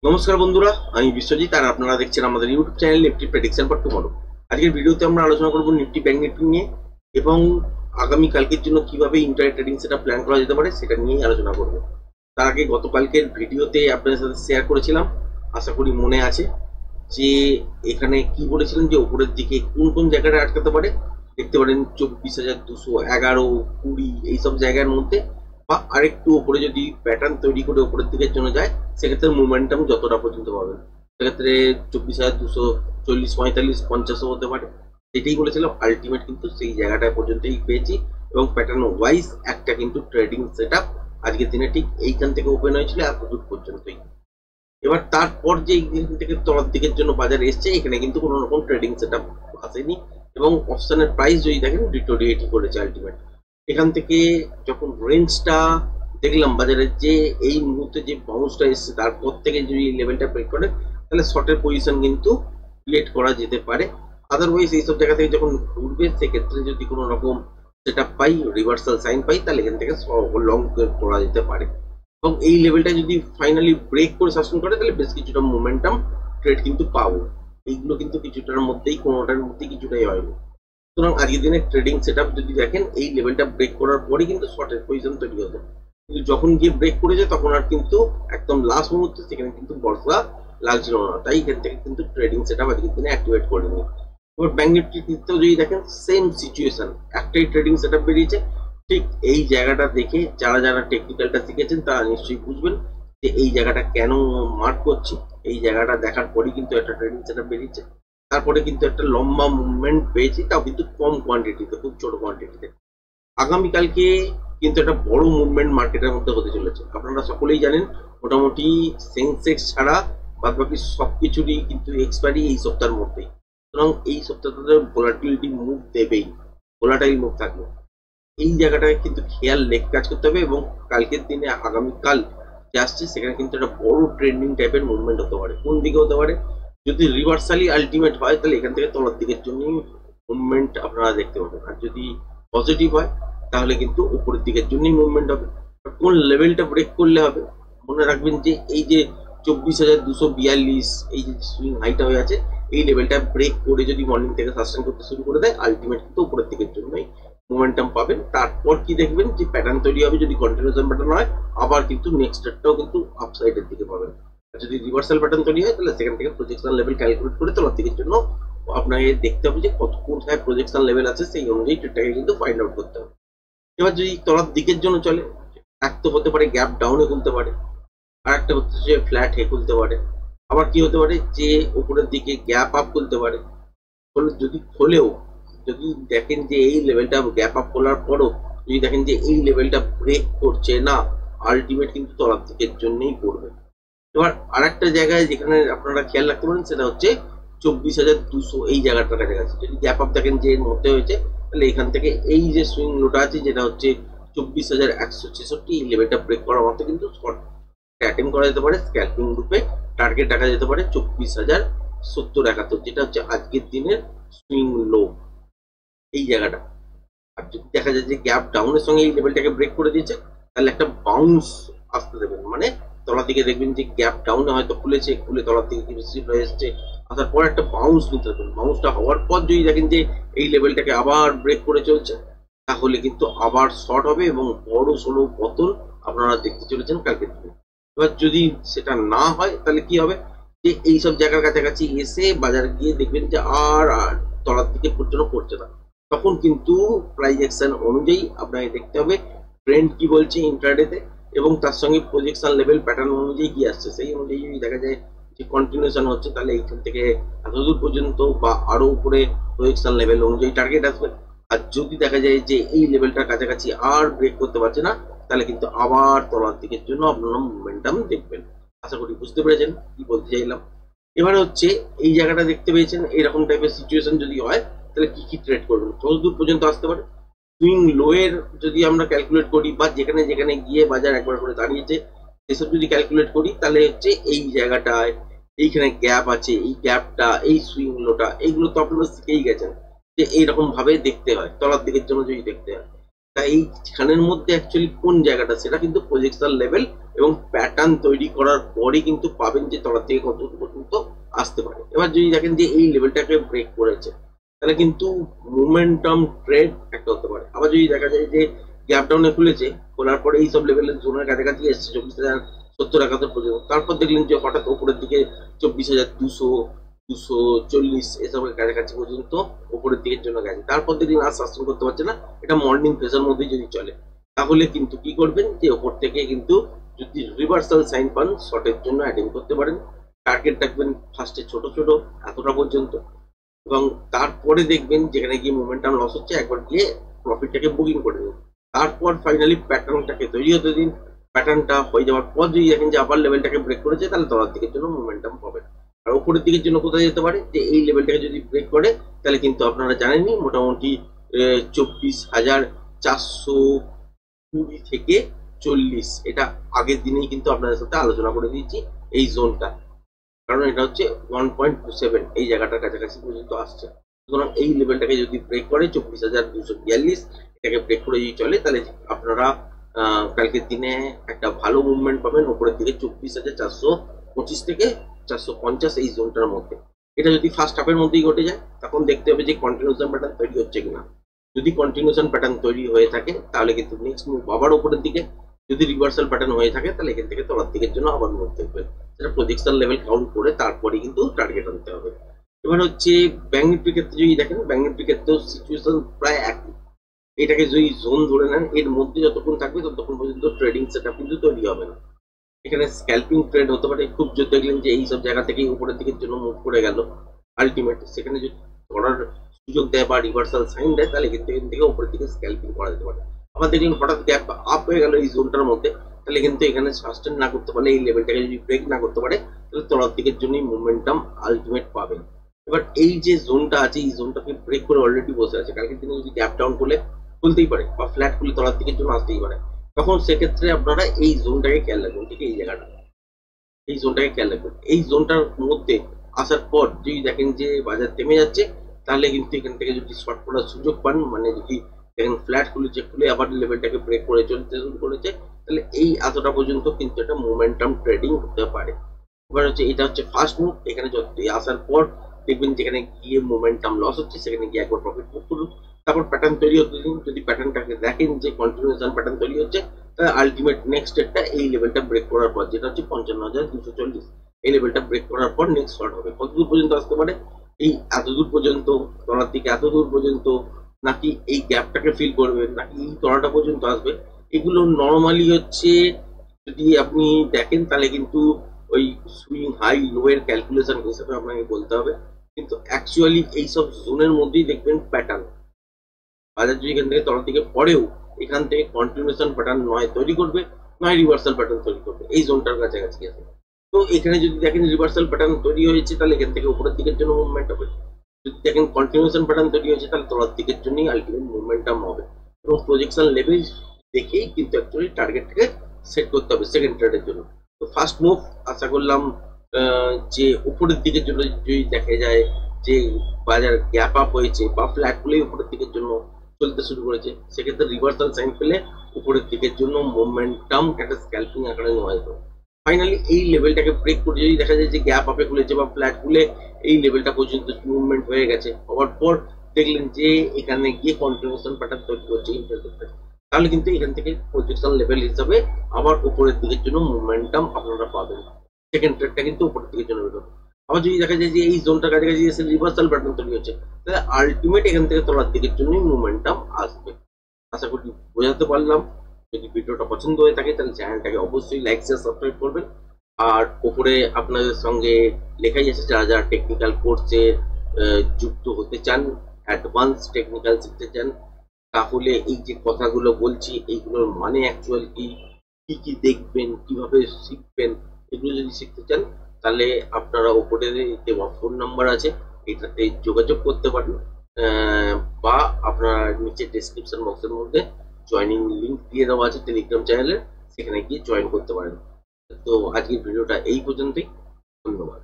নমস্কার বন্ধুরা, আমি বিশ্বজিৎ আর আপনারা দেখছেন আমাদের YouTube channel Nifty prediction for tomorrow. আজকের ভিডিওতে আমরা আলোচনা করব নিফটি ব্যাংক নিফটি নিয়ে এবং আগামী কালকের জন্য কিভাবে ইন্টারনেট ট্রেডিং সেটা প্ল্যান করা যেতে পারে সেটা নিয়েই আলোচনা করব। তার আগে গতকালকের ভিডিওতে আপনাদের সাথে শেয়ার করেছিলাম, আশা করি মনে আছে, যে এখানে কি বলেছিলেন যে উপরের দিকে কোন কোন জায়গাটা আটকাতে পারে। দেখতে পারেন 24,211, 20 এইসব জায়গার মধ্যে, বা আরেকটু উপরে যদি প্যাটার্ন তৈরি করে উপরের দিকের জন্য যায় সেক্ষেত্রে মোমেন্টাম যতটা পর্যন্ত পাবেন, সেক্ষেত্রে 24,240, 45, 50ও হতে পারে। সেটাই বলেছিলাম, আলটিমেট কিন্তু সেই জায়গাটা পর্যন্তই পেয়েছি এবং প্যাটার্ন ওয়াইজ একটা কিন্তু ট্রেডিং সেট আপ আজকের দিনে ঠিক এইখান থেকে ওপেন হয়েছিল এতদূর পর্যন্তই। এবার তারপর যে এইখান থেকে তলার দিকের জন্য বাজার এসছে, এখানে কিন্তু কোনো রকম ট্রেডিং সেট আপ আসেনি এবং অপশনের প্রাইস যদি দেখেন ডিটোরিয়েট করেছে আলটিমেট। এখান থেকে যখন রেঞ্জটা দেখলাম বাজারের, যে এই মুহূর্তে যে বাউন্সটা এসছে তারপর থেকে যদি লেভেলটা ব্রেক করে তাহলে শর্টের পজিশন কিন্তু ক্রিয়েট করা যেতে পারে। আদারওয়াইজ এইসব জায়গা থেকে যখন ঘুরবে সেক্ষেত্রে যদি কোনো রকম সেট আপ পাই, রিভার্সাল সাইন পাই, তাহলে এখান থেকে লং করা যেতে পারে এবং এই লেভেলটা যদি ফাইনালি ব্রেক করে সাস্টেন করে তাহলে বেশ কিছুটা মোমেন্টাম ট্রেড কিন্তু পাবো। এইগুলো কিন্তু কিছুটার মধ্যেই, কোনোটার মধ্যেই কিছুটাই হয়নি। সুতরাং আজকের দিনে ট্রেডিং সেট আপ যদি দেখেন, এই লেভেলটা ব্রেক করার পরে কিন্তু শর্টের পজিশন তৈরি হতো, কিন্তু যখন গিয়ে ব্রেক করেছে তখন আর কিন্তু একদম লাস্ট মুহূর্তে সেখানে কিন্তু বর্ষা লাগছিল না, তাই এখান থেকে কিন্তু ট্রেডিং সেট আপ আজকের দিনে অ্যাক্টিভেট করিনি। এবার ব্যাংক নিফটির ক্ষেত্রেও যদি দেখেন সেম সিচুয়েশন, একটাই ট্রেডিং সেট আপ বেরিয়েছে। ঠিক এই জায়গাটা দেখে যারা যারা টেকনিক্যালটা শিখেছেন তারা নিশ্চয়ই বুঝবেন যে এই জায়গাটা কেন মার্ক করছি। এই জায়গাটা দেখার পরেই কিন্তু একটা ট্রেডিং সেট আপ বেরিয়েছে, তারপরে কিন্তু একটা লম্বা মুভমেন্ট পেয়েছি, তাও কিন্তু কম কোয়ান্টিটিতে, খুব ছোট কোয়ান্টিটিতে। আগামীকালকে কিন্তু একটা বড় মুভমেন্ট মার্কেটের মধ্যে হতে চলেছে। আপনারা সকলেই জানেন মোটামুটি সেন্সেক্স ছাড়া বাদবাকি সবকিছুরই কিন্তু এক্সপায়ারি এই সপ্তাহের মধ্যেই। সুতরাং এই সপ্তাহটাতে ভোলাটিলিটি মুভ দেবেই, ভোলাটাইল মুভ থাকবে। এই জায়গাটায় কিন্তু খেয়াল রেখে কাজ করতে হবে এবং কালকের দিনে, আগামীকাল যে আসছে সেখানে কিন্তু একটা বড় ট্রেন্ডিং টাইপের মুভমেন্ট হতে পারে। কোন দিকে হতে পারে? যদি রিভার্সালি আলটিমেট হয় তাহলে এখান থেকে তলার দিকের জন্যই মুভমেন্ট আপনারা দেখতে পাবেন, আর যদি পজিটিভ হয় তাহলে কিন্তু উপরের দিকের জন্যই মুভমেন্ট হবে। কোন লেভেলটা ব্রেক করলে হবে? মনে রাখবেন যে এই যে 24,242 এই যে সুইং হাইটা হয়ে আছে, এই লেভেলটা ব্রেক করে যদি মর্নিং থেকে সাস্টেন করতে শুরু করে দেয়, আলটিমেট কিন্তু উপরের দিকের জন্যই মোমেন্টাম পাবেন। তারপর কি দেখবেন যে প্যাটার্ন তৈরি হবে, যদি কন্টিনিউশন প্যাটার্ন হয় আবার কিন্তু নেক্সট ডেটটাও কিন্তু আপসাইডের দিকে পাবেন। আর যদি রিভার্সাল প্যাটার্ন তৈরি হয় তাহলে সেখান থেকে প্রজেকশন লেভেল ক্যালকুলেট করে তলার দিকের জন্য আপনাকে দেখতে হবে যে কত কোথায় প্রজেকশন লেভেল আছে, সেই অনুযায়ী ট্রেডটাকে কিন্তু ফাইন্ড আউট করতে হবে। এবার যদি তলার দিকের জন্য চলে, এক তো হতে পারে গ্যাপ ডাউনে খুলতে পারে, আর একটা হচ্ছে যে ফ্ল্যাট হে খুলতে পারে, আবার কি হতে পারে যে উপরের দিকে গ্যাপ আপ খুলতে পারে। যদি খোলেও, যদি দেখেন যে এই লেভেলটা গ্যাপ আপ খোলার পরও যদি দেখেন যে এই লেভেলটা ব্রেক করছে না, আলটিমেট কিন্তু তলার দিকের জন্যই পড়বে। এবার আর একটা জায়গায় যেখানে আপনারা খেয়াল রাখতে পারেন সেটা হচ্ছে 24,200 এই জায়গাটার কাছাকাছি। যদি গ্যাপ আপ দেখেন যে এর মধ্যে হয়েছে, তাহলে এখান থেকে এই যে সুইং লোটা আছে যেটা হচ্ছে 24,166, এই লেভেলটা ব্রেক করার মতো কিন্তু শর্ট অ্যাটেম্প করা যেতে পারে। স্ক্যালপিং গ্রুপে টার্গেট রাখা যেতে পারে 24,070-71, যেটা হচ্ছে আজকের দিনের সুইং লো, এই জায়গাটা। আর যদি দেখা যায় যে গ্যাপ ডাউনের সঙ্গে এই লেভেলটাকে ব্রেক করে দিয়েছে, তাহলে একটা বাউন্স আসতে দেবেন, মানে তলার দিকে দেখবেন যে গ্যাপ ডাউনে হয়তো খুলেছে, খুলে তলার দিকে রিসিভ হয়ে এসছে, আসার পর একটা বাউন্স নিতে দেবেন। বাউন্সটা হওয়ার পর যদি দেখেন যে এই লেভেলটাকে আবার ব্রেক করে চলছে, তাহলে কিন্তু আবার শর্ট হবে এবং বড় সড়ো পতন আপনারা দেখতে চলেছেন কালকের দিনে। এবার যদি সেটা না হয় তাহলে কি হবে, যে এইসব জায়গার কাছাকাছি এসে বাজার গিয়ে দেখবেন যে আর তলার দিকে পর্যন্ত পড়ছে না, তখন কিন্তু প্রাইস অ্যাকশন অনুযায়ী আপনাকে দেখতে হবে ট্রেন্ড কি বলছে ইন্ট্রাডেতে এবং তার সঙ্গে প্রজেকশন লেভেল প্যাটার্ন অনুযায়ী কি আসছে, সেই অনুযায়ী যদি দেখা যায় যে কন্টিনিউশন হচ্ছে তাহলে এইখান থেকে এতদূর পর্যন্ত বা আরো উপরে প্রজেকশন লেভেল অনুযায়ী টার্গেট আসবে। আর যদি দেখা যায় যে এই লেভেলটার কাছাকাছি আর ব্রেক করতে পারছে না, তাহলে কিন্তু আবার তলার দিকের জন্য আপনারা মোমেন্টাম দেখবেন। আশা করি বুঝতে পেরেছেন কি বলতে চাইলাম। এবারে হচ্ছে এই জায়গাটা দেখতে পেয়েছেন, এইরকম টাইপের সিচুয়েশন যদি হয় তাহলে কি কি ট্রেড করবেন, কত দূর পর্যন্ত আসতে পারে। সুইং লো এর যদি আমরা ক্যালকুলেট করি বা যেখানে যেখানে গিয়ে বাজার একবার করে দাঁড়িয়েছে এসব যদি ক্যালকুলেট করি, তাহলে হচ্ছে এই জায়গাটায় এইখানে গ্যাপ আছে, এই গ্যাপটা, এই সুইং লোটা, এইগুলো তো আপনারা শিখেই গেছেন যে এইরকম ভাবে দেখতে হয় তলার দিকের জন্য যদি দেখতে হয়। তাই এইখানের মধ্যে অ্যাকচুয়ালি কোন জায়গাটা সেটা কিন্তু প্রজেকশন লেভেল এবং প্যাটার্ন তৈরি করার পরে কিন্তু পাবেন যে তলা থেকে কত পর্যন্ত আসতে পারে। এবার যদি দেখেন যে এই লেভেলটাকে ব্রেক করেছে তাহলে কিন্তু মোমেন্টাম ট্রেড একটা হতে পারে। আবার যদি দেখা যায় যে গ্যাপ ডাউনে খুলেছে, খোলার পরে এই সব লেভেলের জোনের কাছাকাছি এসছে 24,070-71 পর্যন্ত, তারপর দেখলেন যে হঠাৎ উপরের দিকে 24,200 240 এসবের কাছাকাছি পর্যন্ত উপরের দিকের জন্য গেছে, তারপর দেখলেন আর সাস্টেন করতে পারছে না, এটা মর্নিং ফেজের মধ্যে যদি চলে তাহলে কিন্তু কি করবেন যে ওপর থেকে কিন্তু যদি রিভার্সাল সাইন পান শর্টের জন্য অ্যাটেম্প করতে পারেন। টার্গেট রাখবেন ফার্স্টে ছোট ছোট এতটা পর্যন্ত, এবং তারপরে দেখবেন যেখানে গিয়ে মোমেন্টাম লস হচ্ছে একবার গিয়ে প্রফিটটাকে বুকিং করে দিন। তারপর ফাইনালি প্যাটার্নটাকে তৈরি হতে দিন। প্যাটার্নটা হয়ে যাওয়ার পর যদি দেখেন যে আবার লেভেলটাকে ব্রেক করেছে তাহলে তলার দিকের জন্য মোমেন্টাম পাবেন। আর উপরের দিকের জন্য কোথায় যেতে পারে যে এই লেভেলটাকে যদি ব্রেক করে তাহলে কিন্তু আপনারা জানেনই মোটামুটি 24,420 থেকে 40, এটা আগের দিনেই কিন্তু আপনাদের সাথে আলোচনা করে দিয়েছি এই জোনটা, কারণ এটা হচ্ছে 1.27 এই জায়গাটার কাছাকাছি পর্যন্ত আসছে। সুতরাং এই লেভেলটাকে যদি ব্রেক করে 24,242 এটাকে ব্রেক করে যদি চলে তাহলে আপনারা কালকের দিনে একটা ভালো মুভমেন্ট পাবেন উপরের দিকে 24,425 থেকে 450 এই জোনটার মধ্যে। এটা যদি ফার্স্ট হাফের মধ্যেই ঘটে যায় তখন দেখতে হবে যে কন্টিনিউশন প্যাটার্ন তৈরি হচ্ছে কিনা। যদি কন্টিনিউশন প্যাটার্ন তৈরি হয়ে থাকে তাহলে কিন্তু নেক্সট মুভ আবার উপরের দিকে, যদি রিভার্সাল প্যাটার্ন হয়ে থাকে তাহলে এখান থেকে তলার দিকের জন্য আবার মুভ দেখবেন। সেটা প্রজেকশন লেভেল কাউন্ট করে তারপরে কিন্তু টার্গেট আনতে হবে। এবার হচ্ছে ব্যাংক নিফটির ক্ষেত্রে যদি দেখেন, ব্যাংক নিফটির ক্ষেত্রেও সিচুয়েশন প্রায় একই। এটাকে যদি জোন ধরে নেন এর মধ্যে যতক্ষণ থাকবে ততক্ষণ পর্যন্ত ট্রেডিং সেটআপ কিন্তু তৈরি হবে না। এখানে স্ক্যালপিং ট্রেড হতে পারে, খুব যদি দেখলেন যে এই সব জায়গা থেকেই উপরের দিকের জন্য মুভ করে গেল আলটিমেট, সেখানে যদি করার সুযোগ দেয় বা রিভার্সাল সাইন দেয় তাহলে কিন্তু এখান থেকে উপরের দিকে স্ক্যালপিং করা যেতে পারে। আবার দেখলেন হঠাৎ গ্যাপ আপ হয়ে গেল এই জোনটার মধ্যে, তাহলে কিন্তু এখানে সাস্টেন না করতে পারলে এই লেভেলটাকে যদি ব্রেক না করতে পারে তাহলে তলার দিকের জন্যই মোমেন্টাম আলটিমেট পাবেন। এবার এই যে জোনটা আছে এই জোনটাকে ব্রেক করে অলরেডি বসে আছে, কালকের দিনে যদি গ্যাপ ডাউন করলে খুলতেই পারে বা ফ্ল্যাট খুলে তলার দিকের জন্য আসতেই পারে, তখন সেক্ষেত্রে আপনারা এই জোনটাকে খেয়াল রাখবেন। ঠিক এই জায়গাটা, এই জোনটাকে খেয়াল রাখবেন। এই জোনটার মধ্যে আসার পর যদি দেখেন যে বাজার থেমে যাচ্ছে তাহলে কিন্তু এখান থেকে যদি শর্ট করার সুযোগ পান, মানে যদি দেখেন ফ্ল্যাট খুলেছে, খুলে আবার লেভেলটাকে ব্রেক করে চলতে শুরু করেছে, তাহলে এই এতটা পর্যন্ত কিন্তু একটা মোমেন্টাম ট্রেডিং হতে পারে। এবার হচ্ছে এটা হচ্ছে ফার্স্ট মুভ। এখানে যত আসার পর দেখবেন যেখানে গিয়ে মোমেন্টাম লস হচ্ছে সেখানে গিয়ে একবার প্রফিট বুক করুন, তারপর প্যাটার্ন তৈরি হতে দিন। যদি প্যাটার্নটাকে দেখেন যে কন্টিনিউশন প্যাটার্ন তৈরি হচ্ছে তাহলে আলটিমেট নেক্সট স্টেপটা এই লেভেলটা ব্রেক করার পর, যেটা হচ্ছে 55,240, এই লেভেলটা ব্রেক করার পর নেক্সট শর্ট হবে। কতদূর পর্যন্ত আসতে পারে? এই এতদূর পর্যন্ত, তলার দিকে এতদূর পর্যন্ত, নাকি এই গ্যাপটাকে ফিল করবে, নাকি এই তলাটা পর্যন্ত আসবে, এগুলো নর্মালি হচ্ছে যদি আপনি দেখেন তাহলে কিন্তু ওই সুইং হাই লো এর ক্যালকুলেশন হিসেবে আপনাকে বলতে হবে, কিন্তু অ্যাকচুয়ালি এইসব জোনের মধ্যেই দেখবেন প্যাটার্ন। বাজার যদি এখান থেকে তলার দিকে পড়েও এখান থেকে কন্টিনিউশন প্যাটার্ন নয় তৈরি করবে, নয় রিভার্সাল প্যাটার্ন তৈরি করবে এই জোনটার কাছাকাছি আছে। তো এখানে যদি দেখেন রিভার্সাল প্যাটার্ন তৈরি হয়েছে তাহলে এখান থেকে উপরের দিকের জন্য মুভমেন্ট হবে, যদি দেখেন কন্টিনিউশন প্যাটার্ন তৈরি হয়েছে তাহলে তলার দিকের জন্যই আলটিমেট মুভমেন্টাম হবে। এবং প্রজেকশন লেভেল দেখেই কিন্তু অ্যাকচুয়ালি টার্গেটটাকে সেট করতে হবে সেকেন্ড ট্রেডের জন্য। তো ফার্স্ট মুভ আশা করলাম যে উপরের দিকের জন্য যদি দেখা যায় যে বাজার গ্যাপ আপ হয়েছে বা ফ্ল্যাট খুলেই উপরের দিকের জন্য চলতে শুরু করেছে, সেক্ষেত্রে রিভার্সাল সাইন পেলে উপরের দিকের জন্য মোমেন্টাম একটা স্ক্যালপিং আকারে নেওয়া যেত। ফাইনালি এই লেভেলটাকে ব্রেক করে যদি দেখা যায় যে গ্যাপ আপে খুলেছে বা ফ্ল্যাট খুলে এই লেভেলটা পর্যন্ত মুভমেন্ট হয়ে গেছে, হওয়ার পর দেখলেন যে এখানে গিয়ে কন্টিনিউশন প্যাটার্ন তৈরি করছে ইন্টারনেটে, তাহলে কিন্তু এখান থেকে প্রজেকশন লেভেল হিসাবে আবার উপরের দিকের জন্য মোমেন্টাম আপনারা পাবেন। সেকেন্ড ট্রেডটা কিন্তু উপরের দিকের জন্য বেরোবে। আবার যদি দেখা যায় যে এই জোনটার কাছাকাছি এসে রিভার্সাল প্যাটার্ন তৈরি হচ্ছে তাহলে আলটিমেট এখান থেকে তলার দিকের জন্যই মোমেন্টাম আসবে। আশা করি বোঝাতে পারলাম। যদি ভিডিওটা পছন্দ হয়ে থাকে তাহলে চ্যানেলটাকে অবশ্যই লাইক শেয়ার সাবস্ক্রাইব করবেন। আর উপরে আপনাদের সঙ্গে লেখাই আছে যারা যারা টেকনিক্যাল কোর্সে যুক্ত হতে চান, অ্যাডভান্স টেকনিক্যাল শিখতে চান, তাহলে এই যে কথাগুলো বলছি এইগুলোর মানে অ্যাকচুয়ালি কি কি দেখবেন, কিভাবে শিখবেন, এগুলো যদি শিখতে চান তাহলে আপনারা উপরে দেওয়া ফোন নাম্বার আছে এটাতে যোগাযোগ করতে পারেন, বা আপনারা নিচে ডেসক্রিপশন বক্সের মধ্যে জয়েনিং লিঙ্ক দিয়ে দেওয়া আছে টেলিগ্রাম চ্যানেলে, সেখানে গিয়ে জয়েন করতে পারেন। তো আজকের ভিডিওটা এই পর্যন্তই, ধন্যবাদ।